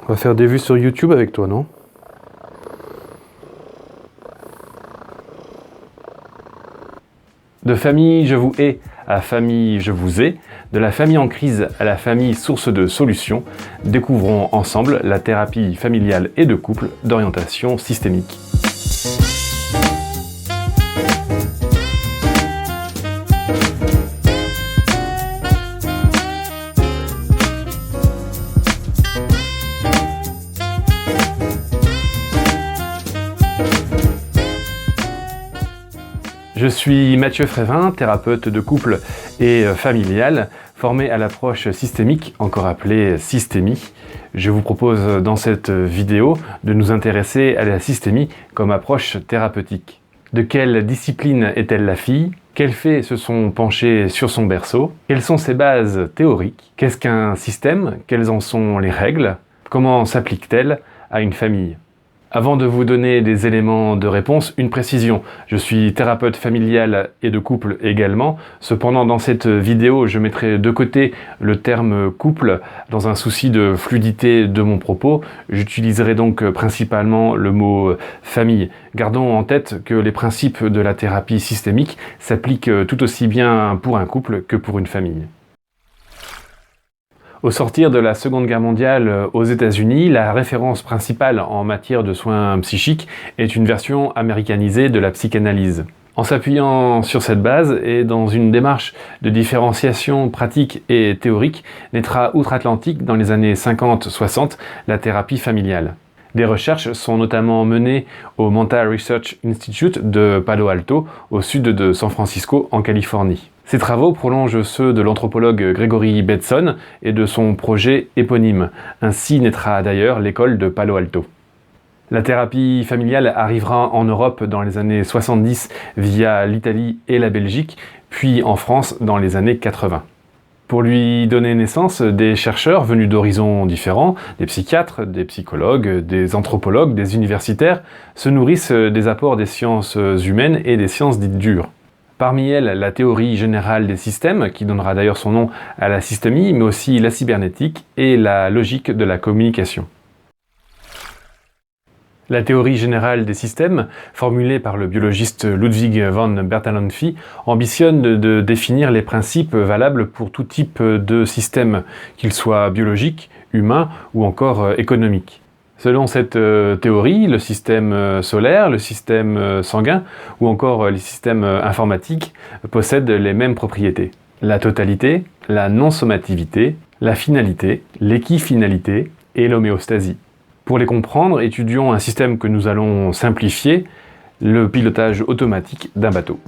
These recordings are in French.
On va faire des vues sur YouTube avec toi, non? De famille je vous hais à famille je vous ai, de la famille en crise à la famille source de solutions, découvrons ensemble la thérapie familiale et de couple d'orientation systémique. Je suis Mathieu Frévin, thérapeute de couple et familial, formé à l'approche systémique, encore appelée systémie. Je vous propose dans cette vidéo de nous intéresser à la systémie comme approche thérapeutique. De quelle discipline est-elle la fille? Quels faits se sont penchés sur son berceau? Quelles sont ses bases théoriques? Qu'est-ce qu'un système? Quelles en sont les règles? Comment s'applique-t-elle à une famille? Avant de vous donner des éléments de réponse, une précision. Je suis thérapeute familial et de couple également. Cependant, dans cette vidéo, je mettrai de côté le terme couple dans un souci de fluidité de mon propos. J'utiliserai donc principalement le mot famille. Gardons en tête que les principes de la thérapie systémique s'appliquent tout aussi bien pour un couple que pour une famille. Au sortir de la Seconde Guerre mondiale aux États-Unis, la référence principale en matière de soins psychiques est une version américanisée de la psychanalyse. En s'appuyant sur cette base et dans une démarche de différenciation pratique et théorique, naîtra outre-Atlantique dans les années 50-60 la thérapie familiale. Des recherches sont notamment menées au Mental Research Institute de Palo Alto, au sud de San Francisco, en Californie. Ces travaux prolongent ceux de l'anthropologue Gregory Bateson et de son projet éponyme. Ainsi naîtra d'ailleurs l'école de Palo Alto. La thérapie familiale arrivera en Europe dans les années 70 via l'Italie et la Belgique, puis en France dans les années 80. Pour lui donner naissance, des chercheurs venus d'horizons différents, des psychiatres, des psychologues, des anthropologues, des universitaires, se nourrissent des apports des sciences humaines et des sciences dites dures. Parmi elles, la théorie générale des systèmes, qui donnera d'ailleurs son nom à la systémie, mais aussi la cybernétique et la logique de la communication. La théorie générale des systèmes, formulée par le biologiste Ludwig von Bertalanffy, ambitionne de définir les principes valables pour tout type de système, qu'ils soient biologiques, humains ou encore économiques. Selon cette théorie, le système solaire, le système sanguin ou encore les systèmes informatiques possèdent les mêmes propriétés. La totalité, la non-sommativité, la finalité, l'équifinalité et l'homéostasie. Pour les comprendre, étudions un système que nous allons simplifier, le pilotage automatique d'un bateau.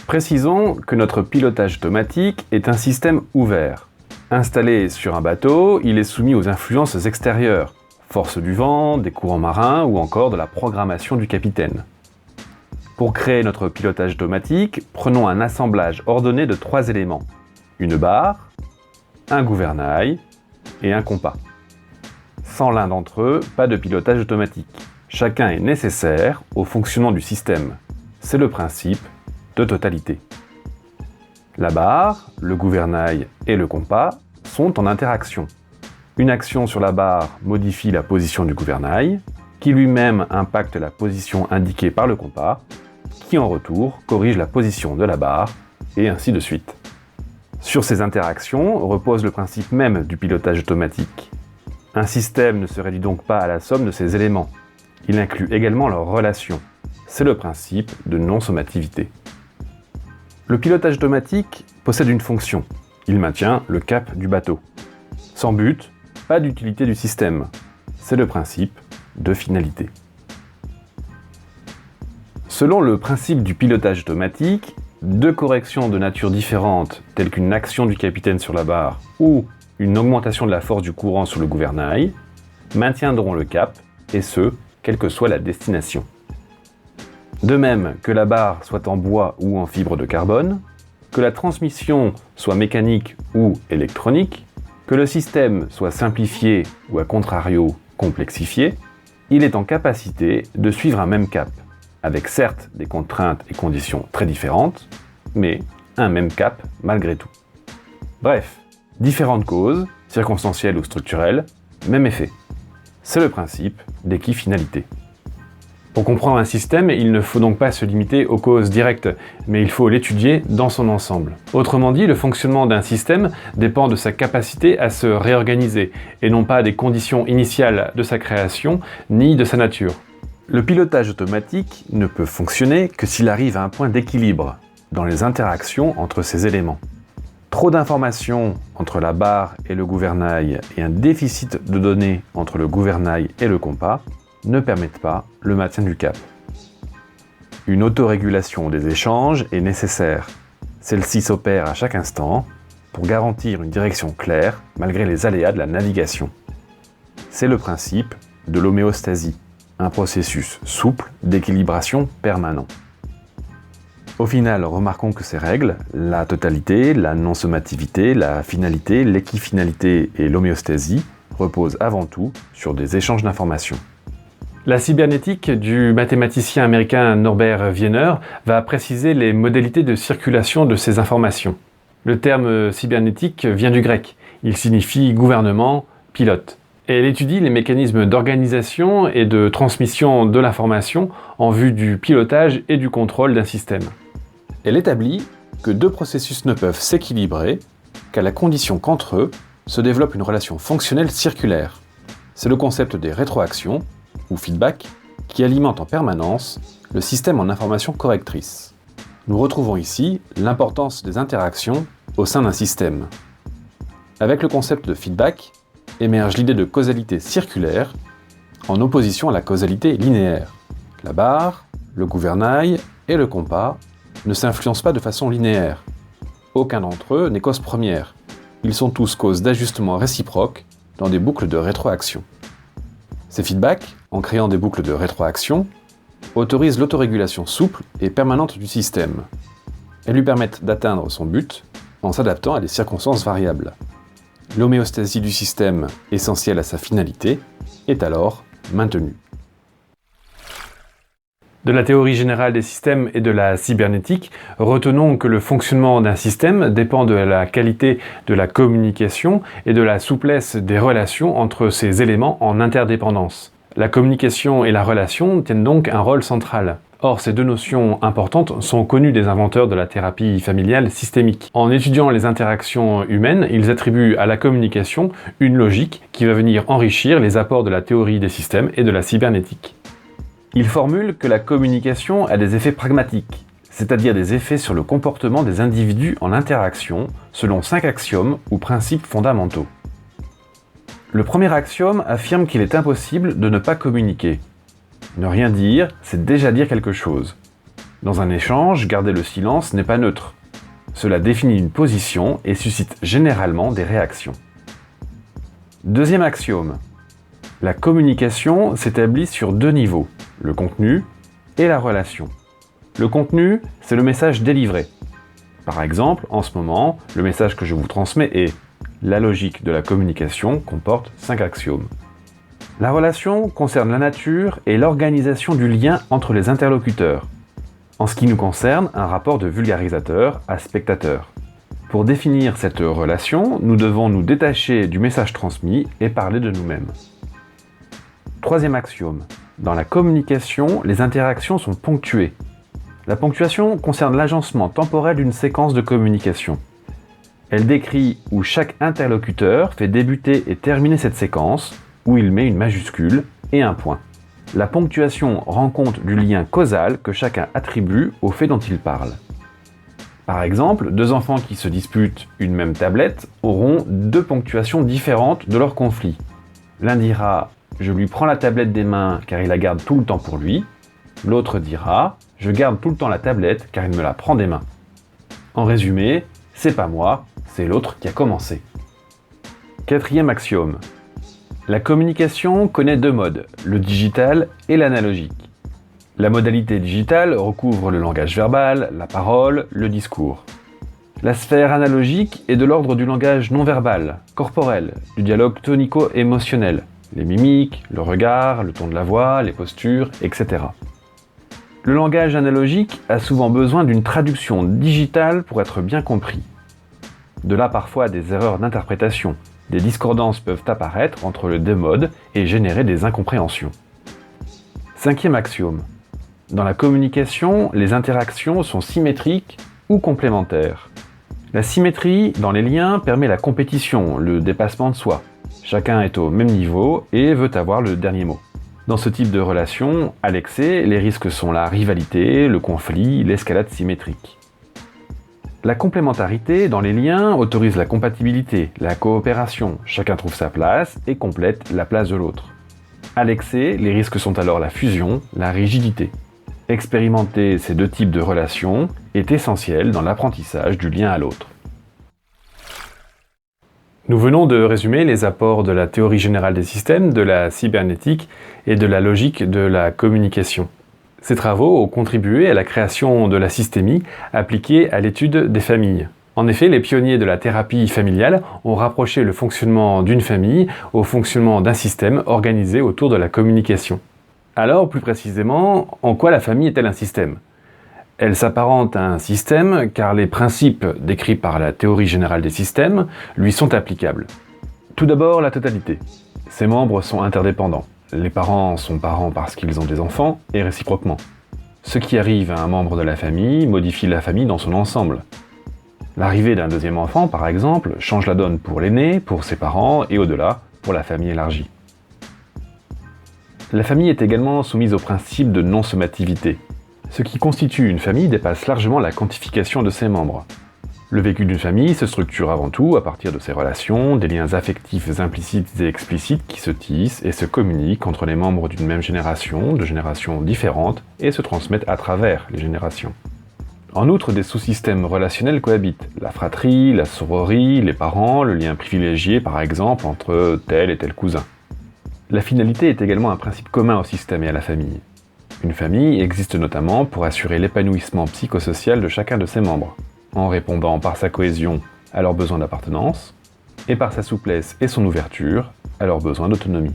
Précisons que notre pilotage automatique est un système ouvert. Installé sur un bateau, il est soumis aux influences extérieures, force du vent, des courants marins ou encore de la programmation du capitaine. Pour créer notre pilotage automatique, prenons un assemblage ordonné de 3 éléments. Une barre, un gouvernail et un compas. Sans l'un d'entre eux, pas de pilotage automatique. Chacun est nécessaire au fonctionnement du système. C'est le principe de totalité. La barre, le gouvernail et le compas sont en interaction. Une action sur la barre modifie la position du gouvernail, qui lui-même impacte la position indiquée par le compas, qui en retour corrige la position de la barre, et ainsi de suite. Sur ces interactions repose le principe même du pilotage automatique. Un système ne se réduit donc pas à la somme de ses éléments. Il inclut également leurs relations. C'est le principe de non-sommativité. Le pilotage automatique possède une fonction. Il maintient le cap du bateau. Sans but, pas d'utilité du système. C'est le principe de finalité. Selon le principe du pilotage automatique, 2 corrections de nature différente, telles qu'une action du capitaine sur la barre ou une augmentation de la force du courant sur le gouvernail, maintiendront le cap, et ce, quelle que soit la destination. De même que la barre soit en bois ou en fibre de carbone, que la transmission soit mécanique ou électronique, que le système soit simplifié ou à contrario complexifié, il est en capacité de suivre un même cap, avec certes des contraintes et conditions très différentes, mais un même cap malgré tout. Bref, différentes causes, circonstancielles ou structurelles, même effet. C'est le principe d'équifinalité. Pour comprendre un système, il ne faut donc pas se limiter aux causes directes, mais il faut l'étudier dans son ensemble. Autrement dit, le fonctionnement d'un système dépend de sa capacité à se réorganiser, et non pas des conditions initiales de sa création, ni de sa nature. Le pilotage automatique ne peut fonctionner que s'il arrive à un point d'équilibre dans les interactions entre ces éléments. Trop d'informations entre la barre et le gouvernail et un déficit de données entre le gouvernail et le compas ne permettent pas le maintien du cap. Une autorégulation des échanges est nécessaire. Celle-ci s'opère à chaque instant pour garantir une direction claire malgré les aléas de la navigation. C'est le principe de l'homéostasie, un processus souple d'équilibration permanent. Au final, remarquons que ces règles, la totalité, la non-sommativité, la finalité, l'équifinalité et l'homéostasie, reposent avant tout sur des échanges d'informations. La cybernétique du mathématicien américain Norbert Wiener va préciser les modalités de circulation de ces informations. Le terme cybernétique vient du grec. Il signifie gouvernement, pilote. Et elle étudie les mécanismes d'organisation et de transmission de l'information en vue du pilotage et du contrôle d'un système. Elle établit que deux processus ne peuvent s'équilibrer qu'à la condition qu'entre eux se développe une relation fonctionnelle circulaire. C'est le concept des rétroactions, ou feedback, qui alimente en permanence le système en information correctrice. Nous retrouvons ici l'importance des interactions au sein d'un système. Avec le concept de feedback, émerge l'idée de causalité circulaire en opposition à la causalité linéaire. La barre, le gouvernail et le compas ne s'influencent pas de façon linéaire. Aucun d'entre eux n'est cause première. Ils sont tous causes d'ajustement réciproques dans des boucles de rétroaction. Ces feedbacks, en créant des boucles de rétroaction, autorisent l'autorégulation souple et permanente du système. Elles lui permettent d'atteindre son but en s'adaptant à des circonstances variables. L'homéostasie du système, essentielle à sa finalité, est alors maintenue. De la théorie générale des systèmes et de la cybernétique, retenons que le fonctionnement d'un système dépend de la qualité de la communication et de la souplesse des relations entre ces éléments en interdépendance. La communication et la relation tiennent donc un rôle central. Or, ces deux notions importantes sont connues des inventeurs de la thérapie familiale systémique. En étudiant les interactions humaines, ils attribuent à la communication une logique qui va venir enrichir les apports de la théorie des systèmes et de la cybernétique. Ils formulent que la communication a des effets pragmatiques, c'est-à-dire des effets sur le comportement des individus en interaction, selon 5 axiomes ou principes fondamentaux. Le premier axiome affirme qu'il est impossible de ne pas communiquer. Ne rien dire, c'est déjà dire quelque chose. Dans un échange, garder le silence n'est pas neutre. Cela définit une position et suscite généralement des réactions. Deuxième axiome. La communication s'établit sur 2 niveaux, le contenu et la relation. Le contenu, c'est le message délivré. Par exemple, en ce moment, le message que je vous transmets est « La logique de la communication comporte 5 axiomes ». La relation concerne la nature et l'organisation du lien entre les interlocuteurs. En ce qui nous concerne, un rapport de vulgarisateur à spectateur. Pour définir cette relation, nous devons nous détacher du message transmis et parler de nous-mêmes. Troisième axiome. Dans la communication, les interactions sont ponctuées. La ponctuation concerne l'agencement temporel d'une séquence de communication. Elle décrit où chaque interlocuteur fait débuter et terminer cette séquence, où il met une majuscule et un point. La ponctuation rend compte du lien causal que chacun attribue au fait dont il parle. Par exemple, 2 enfants qui se disputent une même tablette auront 2 ponctuations différentes de leur conflit. L'un dira « Je lui prends la tablette des mains car il la garde tout le temps pour lui ». L'autre dira « Je garde tout le temps la tablette car il me la prend des mains ». En résumé, c'est pas moi, c'est l'autre qui a commencé. Quatrième axiome. La communication connaît 2 modes, le digital et l'analogique. La modalité digitale recouvre le langage verbal, la parole, le discours. La sphère analogique est de l'ordre du langage non verbal, corporel, du dialogue tonico-émotionnel, les mimiques, le regard, le ton de la voix, les postures, etc. Le langage analogique a souvent besoin d'une traduction digitale pour être bien compris. De là parfois des erreurs d'interprétation. Des discordances peuvent apparaître entre les deux modes et générer des incompréhensions. Cinquième axiome. Dans la communication, les interactions sont symétriques ou complémentaires. La symétrie dans les liens permet la compétition, le dépassement de soi. Chacun est au même niveau et veut avoir le dernier mot. Dans ce type de relation, à l'excès, les risques sont la rivalité, le conflit, l'escalade symétrique. La complémentarité dans les liens autorise la compatibilité, la coopération. Chacun trouve sa place et complète la place de l'autre. À l'excès, les risques sont alors la fusion, la rigidité. Expérimenter ces deux types de relations est essentiel dans l'apprentissage du lien à l'autre. Nous venons de résumer les apports de la théorie générale des systèmes, de la cybernétique et de la logique de la communication. Ces travaux ont contribué à la création de la systémie appliquée à l'étude des familles. En effet, les pionniers de la thérapie familiale ont rapproché le fonctionnement d'une famille au fonctionnement d'un système organisé autour de la communication. Alors, plus précisément, en quoi la famille est-elle un système ? Elle s'apparente à un système car les principes décrits par la théorie générale des systèmes lui sont applicables. Tout d'abord, la totalité. Ses membres sont interdépendants. Les parents sont parents parce qu'ils ont des enfants et réciproquement. Ce qui arrive à un membre de la famille modifie la famille dans son ensemble. L'arrivée d'un deuxième enfant, par exemple, change la donne pour l'aîné, pour ses parents et au-delà, pour la famille élargie. La famille est également soumise au principe de non-sommativité. Ce qui constitue une famille dépasse largement la quantification de ses membres. Le vécu d'une famille se structure avant tout à partir de ses relations, des liens affectifs implicites et explicites qui se tissent et se communiquent entre les membres d'une même génération, de générations différentes, et se transmettent à travers les générations. En outre, des sous-systèmes relationnels cohabitent. La fratrie, la sororie, les parents, le lien privilégié par exemple entre tel et tel cousin. La finalité est également un principe commun au système et à la famille. Une famille existe notamment pour assurer l'épanouissement psychosocial de chacun de ses membres, en répondant par sa cohésion à leurs besoins d'appartenance, et par sa souplesse et son ouverture à leurs besoins d'autonomie.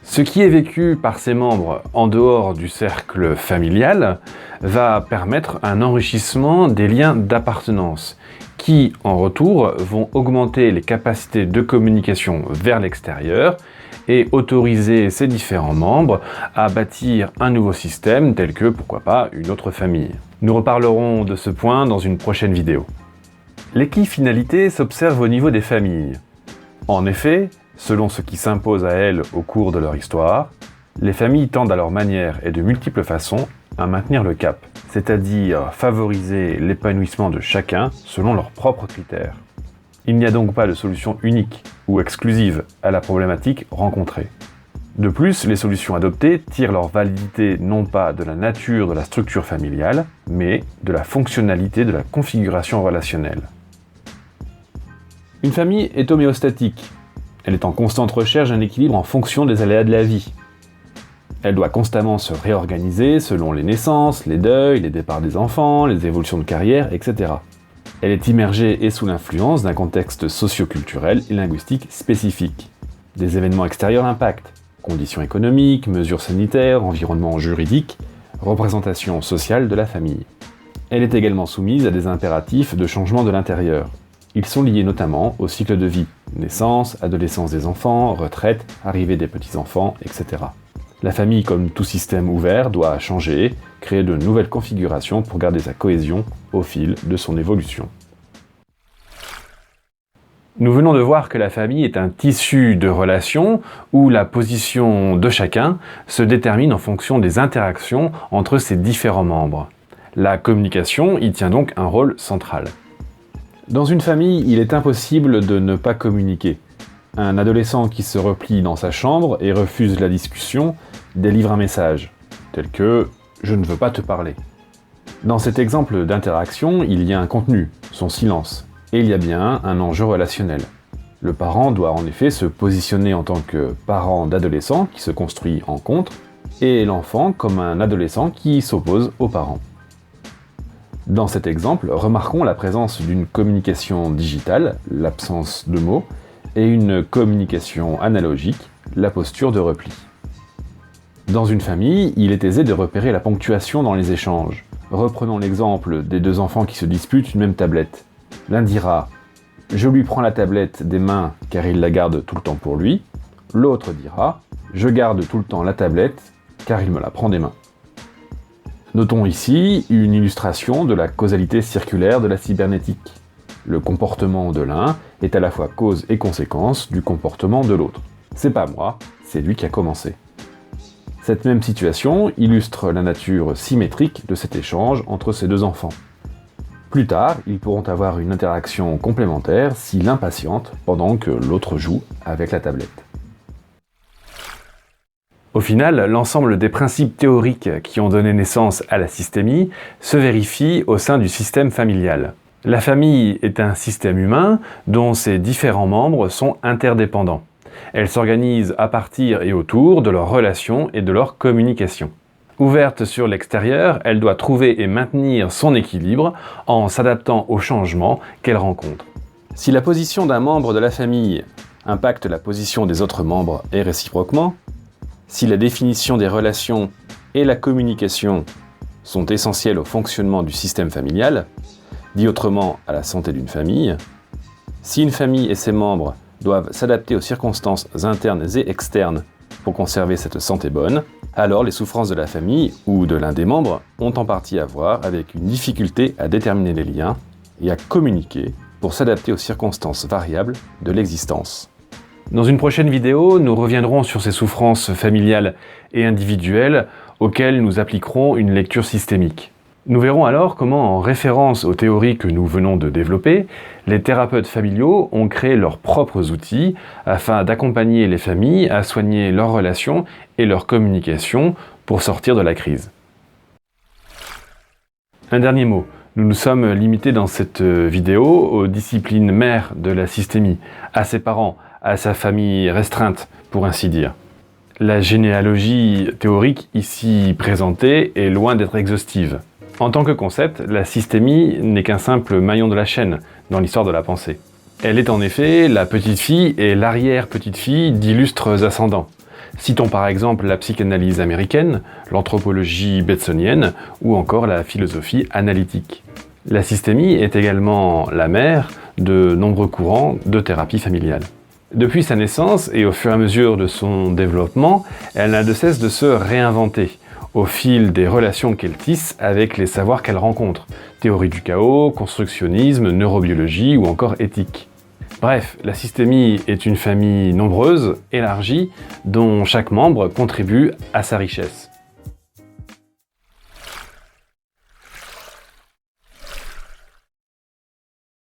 Ce qui est vécu par ses membres en dehors du cercle familial va permettre un enrichissement des liens d'appartenance, qui, en retour, vont augmenter les capacités de communication vers l'extérieur et autoriser ces différents membres à bâtir un nouveau système tel que, pourquoi pas, une autre famille. Nous reparlerons de ce point dans une prochaine vidéo. L'équifinalité s'observe au niveau des familles. En effet, selon ce qui s'impose à elles au cours de leur histoire, les familles tendent à leur manière et de multiples façons à maintenir le cap, c'est-à-dire favoriser l'épanouissement de chacun selon leurs propres critères. Il n'y a donc pas de solution unique ou exclusive à la problématique rencontrée. De plus, les solutions adoptées tirent leur validité non pas de la nature de la structure familiale, mais de la fonctionnalité de la configuration relationnelle. Une famille est homéostatique. Elle est en constante recherche d'un équilibre en fonction des aléas de la vie. Elle doit constamment se réorganiser selon les naissances, les deuils, les départs des enfants, les évolutions de carrière, etc. Elle est immergée et sous l'influence d'un contexte socio-culturel et linguistique spécifique. Des événements extérieurs impactent, conditions économiques, mesures sanitaires, environnement juridique, représentation sociale de la famille. Elle est également soumise à des impératifs de changement de l'intérieur. Ils sont liés notamment au cycle de vie, naissance, adolescence des enfants, retraite, arrivée des petits-enfants, etc. La famille, comme tout système ouvert, doit changer, créer de nouvelles configurations pour garder sa cohésion au fil de son évolution. Nous venons de voir que la famille est un tissu de relations où la position de chacun se détermine en fonction des interactions entre ses différents membres. La communication y tient donc un rôle central. Dans une famille, il est impossible de ne pas communiquer. Un adolescent qui se replie dans sa chambre et refuse la discussion délivre un message, tel que « je ne veux pas te parler ». Dans cet exemple d'interaction, il y a un contenu, son silence, et il y a bien un enjeu relationnel. Le parent doit en effet se positionner en tant que parent d'adolescent qui se construit en contre, et l'enfant comme un adolescent qui s'oppose aux parents. Dans cet exemple, remarquons la présence d'une communication digitale, l'absence de mots, et une communication analogique, la posture de repli. Dans une famille, il est aisé de repérer la ponctuation dans les échanges. Reprenons l'exemple des deux enfants qui se disputent une même tablette. L'un dira « Je lui prends la tablette des mains car il la garde tout le temps pour lui ». L'autre dira « Je garde tout le temps la tablette car il me la prend des mains ». Notons ici une illustration de la causalité circulaire de la cybernétique. Le comportement de l'un est à la fois cause et conséquence du comportement de l'autre. C'est pas moi, c'est lui qui a commencé. Cette même situation illustre la nature symétrique de cet échange entre ces deux enfants. Plus tard, ils pourront avoir une interaction complémentaire si l'un patiente pendant que l'autre joue avec la tablette. Au final, l'ensemble des principes théoriques qui ont donné naissance à la systémie se vérifie au sein du système familial. La famille est un système humain dont ses différents membres sont interdépendants. Elle s'organise à partir et autour de leurs relations et de leur communication. Ouverte sur l'extérieur, elle doit trouver et maintenir son équilibre en s'adaptant aux changements qu'elle rencontre. Si la position d'un membre de la famille impacte la position des autres membres et réciproquement, si la définition des relations et la communication sont essentielles au fonctionnement du système familial, dit autrement à la santé d'une famille, si une famille et ses membres doivent s'adapter aux circonstances internes et externes pour conserver cette santé bonne, alors les souffrances de la famille ou de l'un des membres ont en partie à voir avec une difficulté à déterminer les liens et à communiquer pour s'adapter aux circonstances variables de l'existence. Dans une prochaine vidéo, nous reviendrons sur ces souffrances familiales et individuelles auxquelles nous appliquerons une lecture systémique. Nous verrons alors comment, en référence aux théories que nous venons de développer, les thérapeutes familiaux ont créé leurs propres outils afin d'accompagner les familles à soigner leurs relations et leur communication pour sortir de la crise. Un dernier mot. Nous nous sommes limités dans cette vidéo aux disciplines mères de la systémie, à ses parents, à sa famille restreinte, pour ainsi dire. La généalogie théorique ici présentée est loin d'être exhaustive. En tant que concept, la systémie n'est qu'un simple maillon de la chaîne dans l'histoire de la pensée. Elle est en effet la petite-fille et l'arrière-petite-fille d'illustres ascendants. Citons par exemple la psychanalyse américaine, l'anthropologie batersonienne ou encore la philosophie analytique. La systémie est également la mère de nombreux courants de thérapie familiale. Depuis sa naissance et au fur et à mesure de son développement, elle n'a de cesse de se réinventer au fil des relations qu'elle tisse avec les savoirs qu'elle rencontre, théorie du chaos, constructionnisme, neurobiologie ou encore éthique. Bref, la systémie est une famille nombreuse, élargie, dont chaque membre contribue à sa richesse.